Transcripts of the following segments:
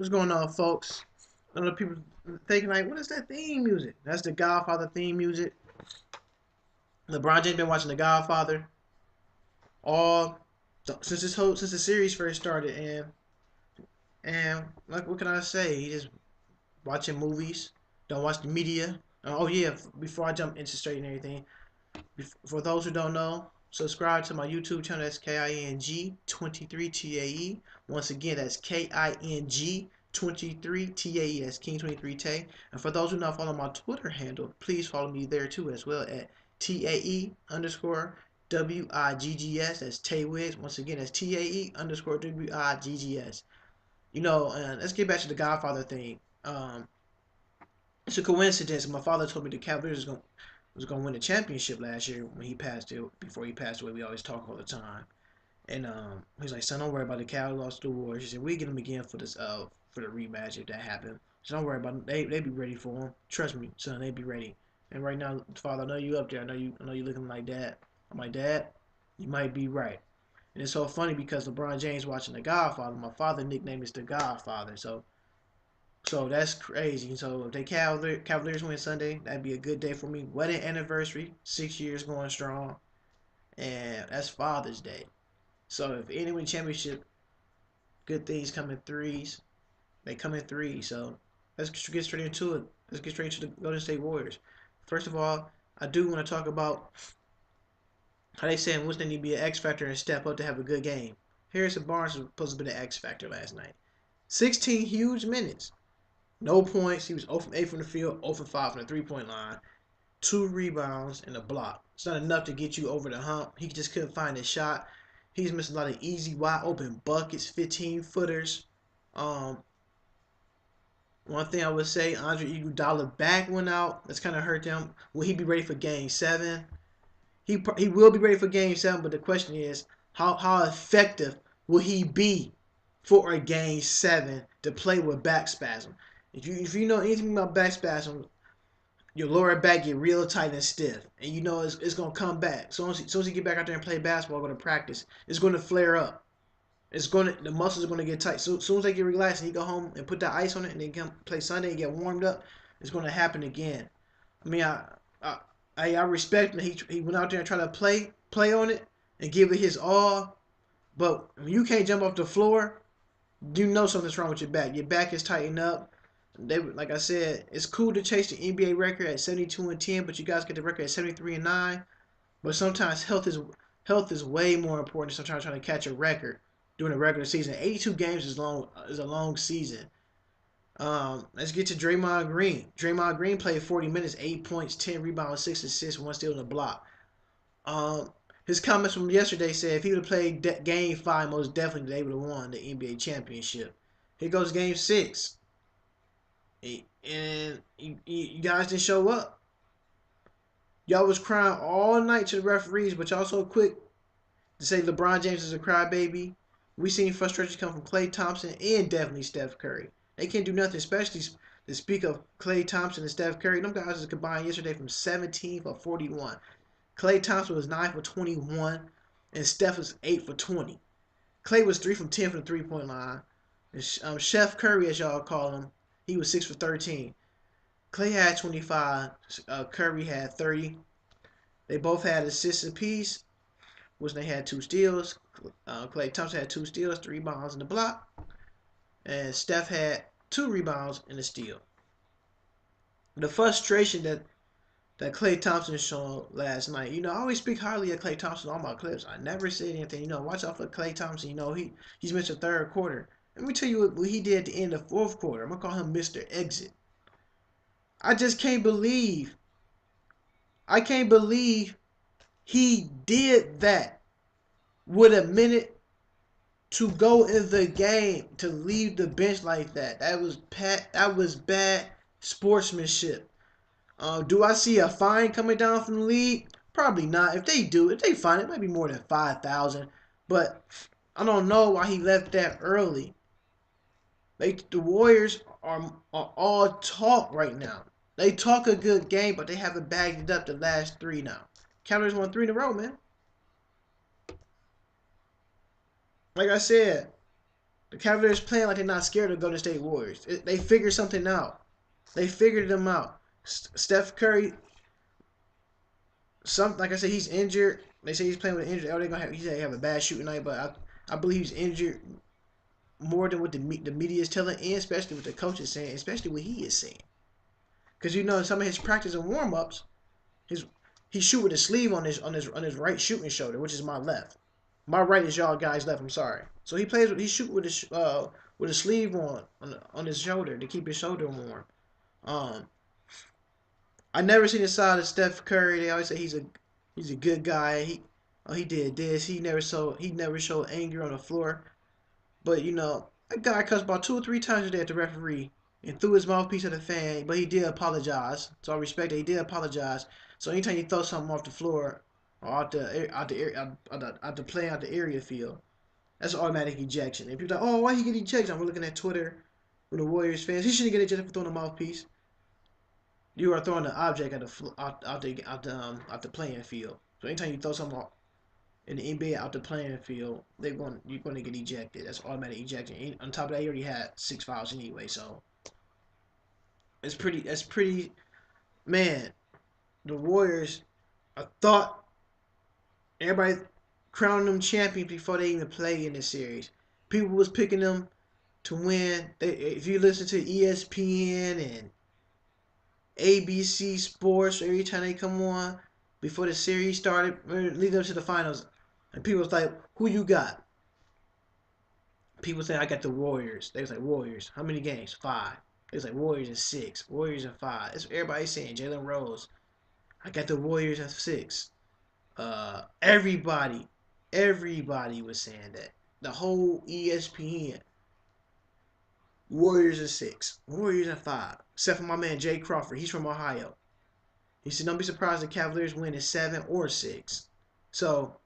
What's going on, folks? I know people thinking like, what is that theme music? That's the Godfather theme music. LeBron James been watching The Godfather all since the series first started, and like, what can I say? He just watching movies. Don't watch the media. Oh yeah, before I jump into straight and everything, for those who don't know, subscribe to my YouTube channel. That's KING23 TAE. Once again, that's KING23 TAE. That's King 23 Tay. And for those who not follow my Twitter handle, please follow me there too as well at TAE underscore WIGGS. That's Tay Wiz. Once again, that's TAE underscore WIGGS. Let's get back to the Godfather thing. It's a coincidence. My father told me the Cavaliers was gonna win the championship last year when he passed it. Before he passed away, we always talk all the time. And he's like, son, don't worry about the Cavs lost to the Warriors. He said, we get them again for the rematch if that happened. So don't worry about them. They be ready for them. Trust me, son, they be ready. And right now, father, I know you up there. I know you looking like that. I'm like, Dad, you might be right. And it's so funny because LeBron James watching The Godfather. My father nicknamed is The Godfather. So that's crazy. So if they Cavaliers win Sunday, that'd be a good day for me. Wedding anniversary, 6 years going strong, and that's Father's Day. So if any win championship, good things come in threes. They come in threes. So let's get straight into it. Let's get straight into the Golden State Warriors. First of all, I do want to talk about how they saying which they need to be an X factor and step up to have a good game. Harrison Barnes was supposed to be the X factor last night. 16 huge minutes. No points. He was 0 from 8 from the field, 0 from 5 from the 3-point line. 2 rebounds and a block. It's not enough to get you over the hump. He just couldn't find his shot. He's missing a lot of easy, wide open buckets, 15 footers. Um, One thing I would say, Andre Iguodala back went out. That's kind of hurt them. Will he be ready for Game 7? He will be ready for Game 7, but the question is, how effective will he be for a Game 7 to play with back spasm? If you know anything about back spasm, your lower back get real tight and stiff, and you know it's gonna come back. So as you get back out there and play basketball, go to practice, it's gonna flare up. The muscles are gonna get tight. So as soon as they get relaxed and you go home and put that ice on it, and then come play Sunday and get warmed up, it's gonna happen again. I mean, I I respect him. He went out there and tried to play on it and give it his all. But when you can't jump off the floor, you know something's wrong with your back. Your back is tightened up. Like I said, it's cool to chase the NBA record at 72-10, but you guys get the record at 73-9. But sometimes health is way more important than sometimes trying to catch a record during a regular season. 82 games is a long season. Let's get to Draymond Green. Draymond Green played 40 minutes, 8 points, 10 rebounds, 6 assists, 1 steal, and a block. His comments from yesterday said if he would have played Game 5, most definitely they would have won the NBA championship. Here goes Game 6. And you guys didn't show up. Y'all was crying all night to the referees, but y'all so quick to say LeBron James is a crybaby. We seen frustration come from Klay Thompson and definitely Steph Curry. They can't do nothing, especially to speak of Klay Thompson and Steph Curry. Them guys was combined yesterday from 17 for 41. Klay Thompson was 9 for 21, and Steph was 8 for 20. Klay was 3 from 10 from the 3-point line. And Chef Curry, as y'all call him, he was 6 for 13. Klay had 25. Curry had 30. They both had assists apiece, which they had 2 steals. Klay Thompson had 2 steals, 3 rebounds, and a block. And Steph had 2 rebounds and a steal. The frustration that Klay Thompson showed last night. I always speak highly of Klay Thompson on my clips. I never said anything. Watch out for Klay Thompson. He's missed the third quarter. Let me tell you what he did at the end of the fourth quarter. I'm gonna call him Mr. Exit. I just can't believe. I can't believe he did that with a minute to go in the game to leave the bench like that. That was bad sportsmanship. Do I see a fine coming down from the league? Probably not. If they fine, it might be more than 5,000. But I don't know why he left that early. The Warriors are all talk right now. They talk a good game, but they haven't bagged it up the last 3 now. Cavaliers won 3 in a row, man. Like I said, The Cavaliers playing like they're not scared of Golden State Warriors. They figured something out. They figured them out. Steph Curry, like I said, he's injured. They say he's playing with an injury. Oh, they gonna have, he said he have a bad shooting night, but I believe he's injured more than what the media is telling, and especially what the coach is saying, especially what he is saying. Because you know, some of his practice and warm ups, he shoot with his sleeve on his right shooting shoulder, which is my left. My right is y'all guys' left. I'm sorry. So he shoot with his sleeve on his shoulder to keep his shoulder warm. Um, I never seen the side of Steph Curry. They always say he's a good guy. He did this. He never showed anger on the floor. But you know, that guy cussed about 2 or 3 times a day at the referee and threw his mouthpiece at the fan. But he did apologize. So I respect that he did apologize. So anytime you throw something off the floor or out the play out the area field, that's automatic ejection. If you're like, oh, why he get ejected? I'm looking at Twitter with the Warriors fans. He shouldn't get ejected for throwing a mouthpiece. You are throwing an object out the playing field. So anytime you throw something in the NBA out the playing field, you're going to get ejected. That's automatic ejection. And on top of that, he already had 6 fouls anyway. So it's pretty. Man, the Warriors. I thought everybody crowned them champions before they even play in this series. People was picking them to win. If you listen to ESPN and ABC Sports every time they come on before the series started, leading up to the finals, and people was like, "Who you got?" People say, "I got the Warriors." They was like, "Warriors, how many games? 5." They was like, "Warriors in 6, Warriors in 5." That's what everybody's saying. Jalen Rose, I got the Warriors at 6. Everybody was saying that. The whole ESPN. Warriors in 6, Warriors in 5. Except for my man Jay Crawford. He's from Ohio. He said, "Don't be surprised the Cavaliers win in 7 or 6." So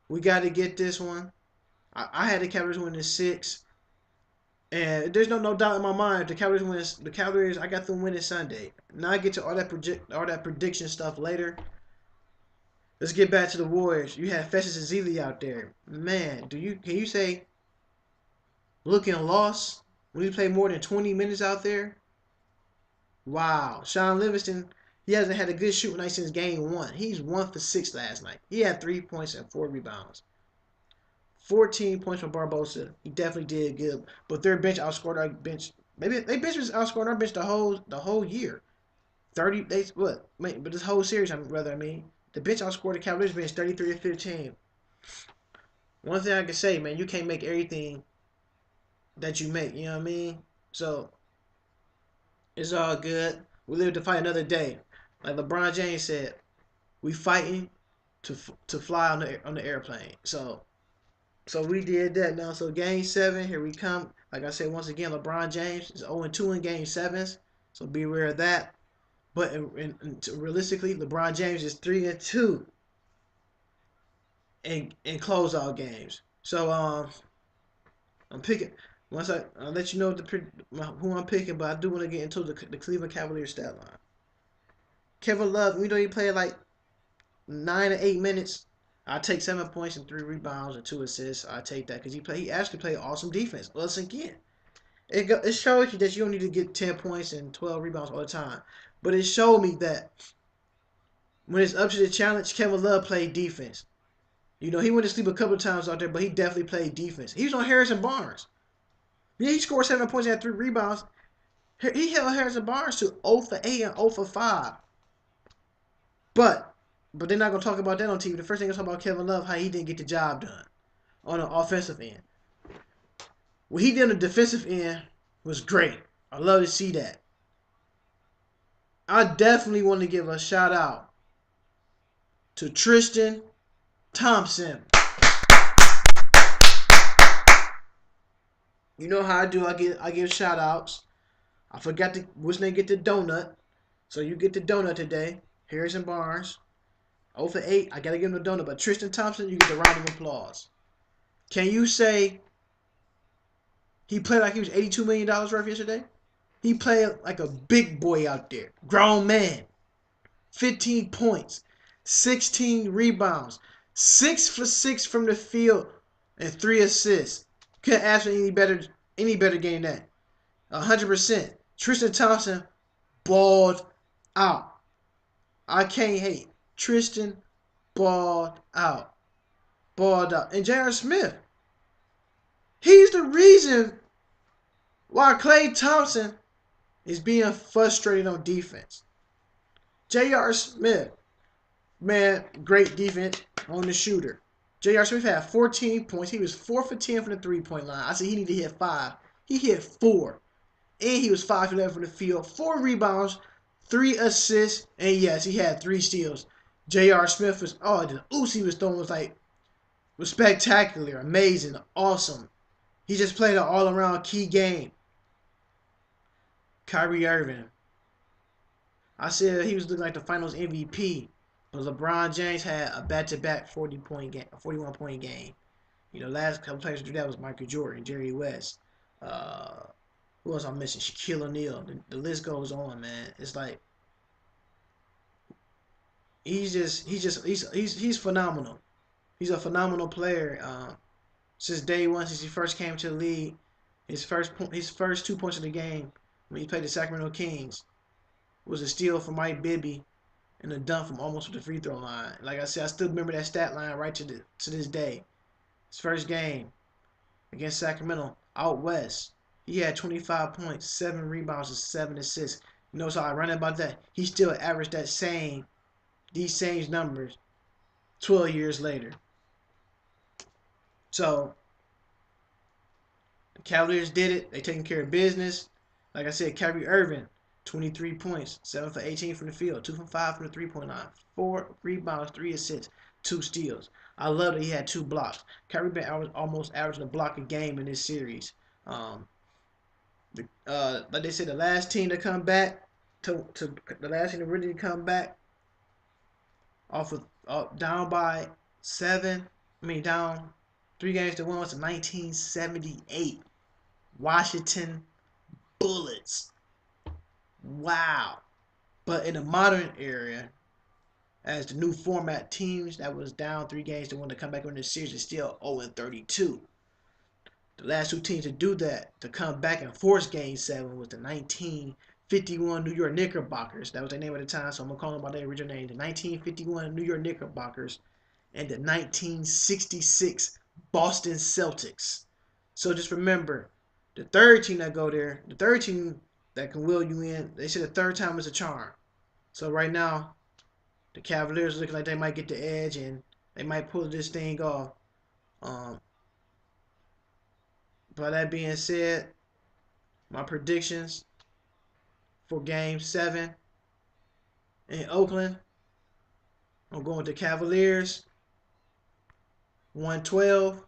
we got to get this one. I had the Cavaliers win in 6, and there's no doubt in my mind. The Cavaliers. I got them winning Sunday. Now I get to all that prediction stuff later. Let's get back to the Warriors. You had Festus Ezeli out there. Man, can you say looking lost when you play more than 20 minutes out there? Wow. Shaun Livingston, he hasn't had a good shooting night since game 1. He's 1 for 6 last night. He had 3 points and 4 rebounds. 14 points from Barbosa. He definitely did good. But their bench outscored our bench. Maybe they bench was outscoring our bench the whole year. 30 but this whole series, the bench outscored the Cavaliers bench 33-15. One thing I can say, man, you can't make everything that you make, you know what I mean? So it's all good. We live to fight another day. Like LeBron James said, we fighting to fly on the airplane. So we did that now. So game 7, here we come. Like I said, once again, LeBron James is 0-2 in game 7s. So be aware of that. But realistically, LeBron James is 3-2 in closeout games. So I'm picking. I'll let you know who I'm picking, but I do want to get into the Cleveland Cavaliers stat line. Kevin Love, we know he played like 9 or 8 minutes. I take 7 points and 3 rebounds and 2 assists. I take that because he actually played awesome defense. Let's again. It shows you that you don't need to get 10 points and 12 rebounds all the time. But it showed me that when it's up to the challenge, Kevin Love played defense. You know, he went to sleep a couple of times out there, but he definitely played defense. He was on Harrison Barnes. Yeah, he scored 7 points and had 3 rebounds. He held Harrison Barnes to 0 for 8 and 0 for 5. But they're not going to talk about that on TV. The first thing they're talking about Kevin Love, how he didn't get the job done on the offensive end. What he did on the defensive end was great. I love to see that. I definitely want to give a shout out to Tristan Thompson. You know how I do. I give shout outs. I forgot to which name get the donut. So you get the donut today. Harrison Barnes. 0 for 8. I gotta give him the donut. But Tristan Thompson, you get the round of applause. Can you say he played like he was $82 million worth yesterday? He played like a big boy out there. Grown man. 15 points. 16 rebounds. 6 for 6 from the field. And 3 assists. Couldn't ask for any better any better game than that. 100%. Tristan Thompson balled out. I can't hate. Tristan balled out. Balled out. And J.R. Smith, he's the reason why Klay Thompson is being frustrated on defense. J.R. Smith, man, great defense on the shooter. J.R. Smith had 14 points. He was 4 for 10 from the three-point line. I said he needed to hit 5. He hit 4. And he was 5 for 11 from the field. 4 rebounds, 3 assists, and yes, he had 3 steals. J.R. Smith was, the oops he was throwing was spectacular, amazing, awesome. He just played an all-around key game. Kyrie Irving, I said he was looking like the Finals MVP, but LeBron James had a back-to-back 41-point game. You know, last couple players to do that was Michael Jordan, Jerry West. Who else I'm missing? Shaquille O'Neal. The list goes on, man. It's like he's phenomenal. He's a phenomenal player. Since day one, since he first came to the league, his first 2 points of the game when he played the Sacramento Kings was a steal from Mike Bibby and a dunk from almost the free throw line. Like I said, I still remember that stat line right to this day. His first game against Sacramento out west, he had 25 points, 7 rebounds, and 7 assists. You know what's so ironic about that? He still averaged these same numbers 12 years later. So the Cavaliers did it. They taking care of business. Like I said, Kyrie Irving, 23 points, 7 for 18 from the field, 2 for 5 from the three-point line, 4 rebounds, 3 assists, 2 steals. I love that he had 2 blocks. Kyrie been almost averaging a block a game in this series. Like they said, the last team to come back the last team to really come back down by 7. Down 3 games to 1 was in 1978. Washington Bullets. Wow. But in the modern era, as the new format, teams that was down 3 games to 1 to come back in the series is still 0-32. The last 2 teams to do that, to come back and force Game 7, was the 1951 New York Knickerbockers. That was their name at the time, so I'm going to call them by their original name. The 1951 New York Knickerbockers and the 1966 Boston Celtics. So just remember, the third team that go there, the third team that can will you in, they say the third time is a charm. So right now, the Cavaliers are looking like they might get the edge and they might pull this thing off. By that being said, my predictions for Game 7 in Oakland, I'm going with the Cavaliers, 112.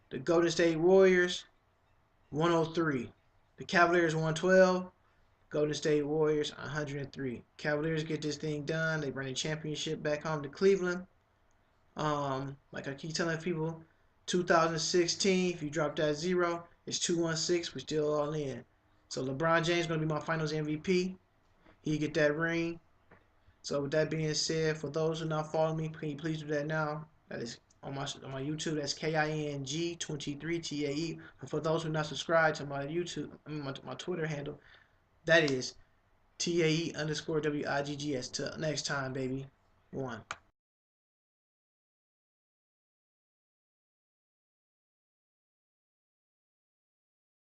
The Golden State Warriors, 103. The Cavaliers, 112. Golden State Warriors, 103. Cavaliers get this thing done. They bring the championship back home to Cleveland. Like I keep telling people, 2016, if you drop that 0, it's 216. We're still all in. So LeBron James is going to be my Finals MVP. He get that ring. So with that being said, for those who are not following me, can you please do that now? That is on my YouTube. That's KING23TAE. And for those who are not subscribed to my YouTube, my Twitter handle, that is TAE_WIGGS. Till next time, baby. 1.